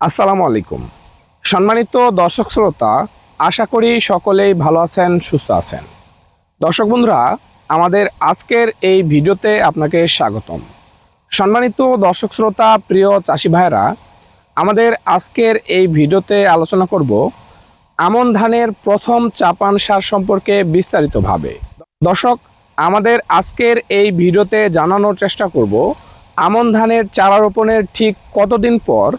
আসসালামু আলাইকুম। সম্মানিত দর্শক শ্রোতা, আশা করি সকলেই ভালো আছেন, সুস্থ আছেন। দর্শক বন্ধুরা, আমাদের আজকের এই ভিডিওতে আপনাকে স্বাগতম। সম্মানিত দর্শক শ্রোতা, প্রিয় চাষি ভাইরা, আমাদের আজকের এই ভিডিওতে আলোচনা করব আমন ধানের প্রথম চাপান সার সম্পর্কে বিস্তারিতভাবে। দর্শক, আমাদের আজকের এই ভিডিওতে জানানোর চেষ্টা করব আমন ধানের চারা রোপণের ঠিক কতদিন পর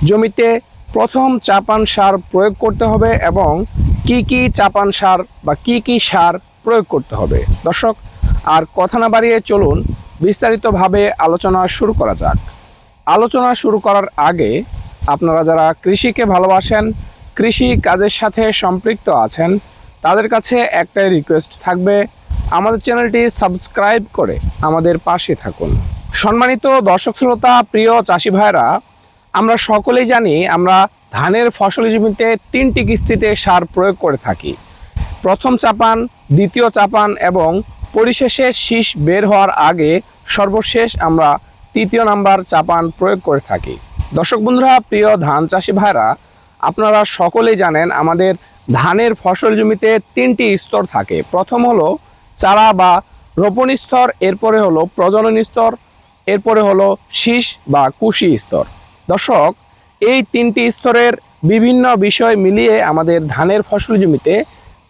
জমিতে প্রথম চাপান সার প্রয়োগ করতে হবে এবং কি কি চাপান সার বা কি সার প্রয়োগ করতে হবে। দর্শক, আর কথা না বাড়িয়ে চলুন বিস্তারিতভাবে আলোচনা শুরু করা যাক। আলোচনা শুরু করার আগে আপনারা যারা কৃষিকে ভালোবাসেন, কৃষি কাজের সাথে সম্পৃক্ত আছেন, তাদের কাছে একটাই রিকোয়েস্ট থাকবে, আমাদের চ্যানেলটি সাবস্ক্রাইব করে আমাদের পাশে থাকুন। সম্মানিত দর্শক শ্রোতা, প্রিয় চাষি ভাইরা, আমরা সকলেই জানি আমরা ধানের ফসলি জমিতে 3টি কিস্তিতে সার প্রয়োগ করে থাকি। প্রথম চাপান, দ্বিতীয় চাপান এবং পরিশেষে শীষ বের হওয়ার আগে সর্বশেষ আমরা 3য় নাম্বার চাপান প্রয়োগ করে থাকি। দর্শক বন্ধুরা, প্রিয় ধান চাষি ভাইরা, আপনারা সকলেই জানেন আমাদের ধানের ফসল জমিতে 3টি স্তর থাকে। প্রথম হলো চারা বা রোপণ স্তর, এরপরে হলো প্রজনন স্তর, এরপরে হলো শীষ বা কুশি স্তর। দর্শক, এই 3টি স্তরের বিভিন্ন বিষয় মিলিয়ে আমাদের ধানের ফসল জমিতে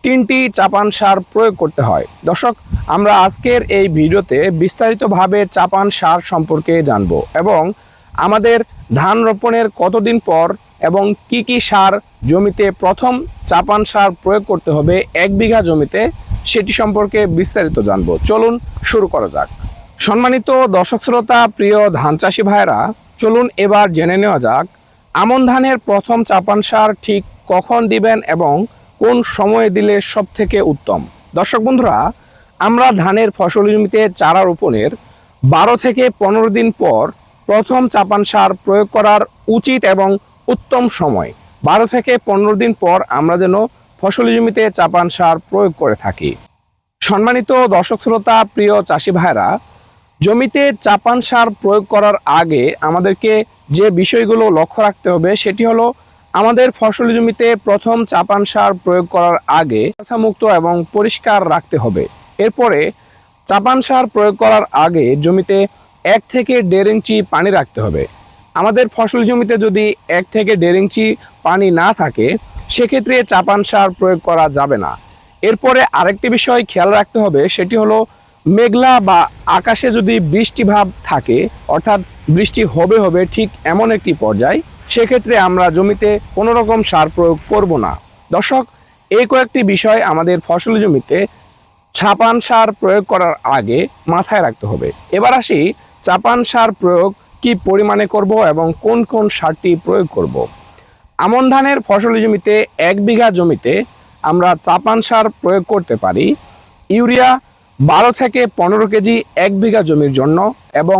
3টি চাপান সার প্রয়োগ করতে হয়। দর্শক, আমরা আজকের এই ভিডিওতে বিস্তারিতভাবে চাপান সার সম্পর্কে জানব এবং আমাদের ধান রোপণের কতদিন পর এবং কি সার জমিতে প্রথম চাপান সার প্রয়োগ করতে হবে 1 বিঘা জমিতে, সেটি সম্পর্কে বিস্তারিত জানব। চলুন শুরু করা যাক। সম্মানিত দর্শক শ্রোতা, প্রিয় ধান চাষি ভাইরা, চলুন এবার জেনে নেওয়া যাক আমন ধানের প্রথম চাপান সার ঠিক কখন দিবেন এবং কোন সময়ে দিলে সব থেকে উত্তম। দর্শক বন্ধুরা, আমরা ধানের ফসল জমিতে চারা রোপণের 12 থেকে 15 দিন পর প্রথম চাপান সার প্রয়োগ করার উচিত এবং উত্তম সময়। 12 থেকে 15 দিন পর আমরা যেন ফসল জমিতে চাপান সার প্রয়োগ করে থাকি। সম্মানিত দর্শক শ্রোতা, প্রিয় চাষি ভাইরা, জমিতে চাপান সার প্রয়োগ করার আগে আমাদেরকে যে বিষয়গুলো লক্ষ্য রাখতে হবে সেটি হলো আমাদের ফসল জমিতে প্রথম চাপান সার প্রয়োগ করার আগে মুক্ত এবং পরিষ্কার রাখতে হবে। এরপরে চাপান সার প্রয়োগ করার আগে জমিতে 1 থেকে 1.5 ইঞ্চি পানি রাখতে হবে। আমাদের ফসল জমিতে যদি 1 থেকে 1.5 ইঞ্চি পানি না থাকে, সেক্ষেত্রে চাপান সার প্রয়োগ করা যাবে না। এরপরে আরেকটি বিষয় খেয়াল রাখতে হবে, সেটি হলো মেঘলা বা আকাশে যদি বৃষ্টিভাব থাকে, অর্থাৎ বৃষ্টি হবে ঠিক এমন একটি পর্যায়, সেক্ষেত্রে আমরা জমিতে কোনো রকম সার প্রয়োগ করব না। দর্শক, এই কয়েকটি বিষয় আমাদের ফসল জমিতে চাপান সার প্রয়োগ করার আগে মাথায় রাখতে হবে। এবার আসি চাপান সার প্রয়োগ কি পরিমাণে করব এবং কোন কোন সারটি প্রয়োগ করব। আমন ধানের ফসল জমিতে 1 বিঘা জমিতে আমরা চাপান সার প্রয়োগ করতে পারি ইউরিয়া 12 থেকে 15 কেজি 1 বিঘা জমির জন্য এবং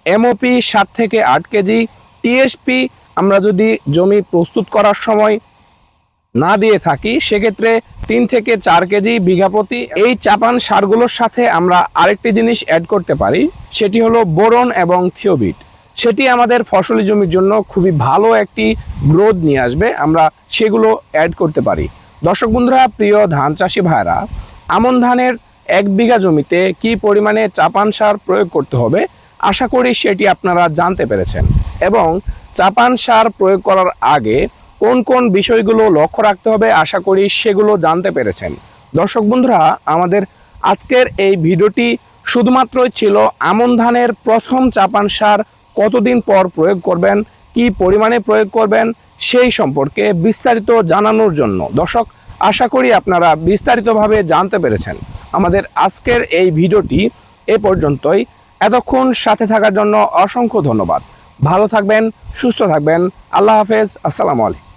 এমওপি 7 থেকে 8 কেজি, টিএসপি আমরা যদি জমি প্রস্তুত করার সময় না দিয়ে থাকি সেক্ষেত্রে 3 থেকে 4 কেজি বিঘা প্রতি। এই চাপান সারগুলোর সাথে আমরা আরেকটি জিনিস অ্যাড করতে পারি, সেটি হলো বোরন এবং থিওবিট। সেটি আমাদের ফসলি জমির জন্য খুবই ভালো একটি গ্রোথ নিয়ে আসবে, আমরা সেগুলো অ্যাড করতে পারি। দর্শক বন্ধুরা, প্রিয় ধান চাষি ভাইরা, আমন ধানের 1 বিঘা জমিতে কি পরিমাণে চাপান সার প্রয়োগ করতে হবে আশা করি সেটি আপনারা জানতে পেরেছেন এবং চাপান সার প্রয়োগ করার আগে কোন কোন বিষয়গুলো লক্ষ্য রাখতে হবে আশা করি সেগুলো জানতে পেরেছেন। দর্শক বন্ধুরা, আমাদের আজকের এই ভিডিওটি শুধুমাত্রই ছিল আমন ধানের প্রথম চাপান সার কতদিন পর প্রয়োগ করবেন, কি পরিমাণে প্রয়োগ করবেন সেই সম্পর্কে বিস্তারিত জানানোর জন্য। দর্শক, আশা করি আপনারা বিস্তারিতভাবে জানতে পেরেছেন। আমাদের আজকের এই ভিডিওটি এ পর্যন্তই। এতক্ষণ সাথে থাকার জন্য অসংখ্য ধন্যবাদ। ভালো থাকবেন, সুস্থ থাকবেন। আল্লাহ হাফেজ। আসসালামু আলাইকুম।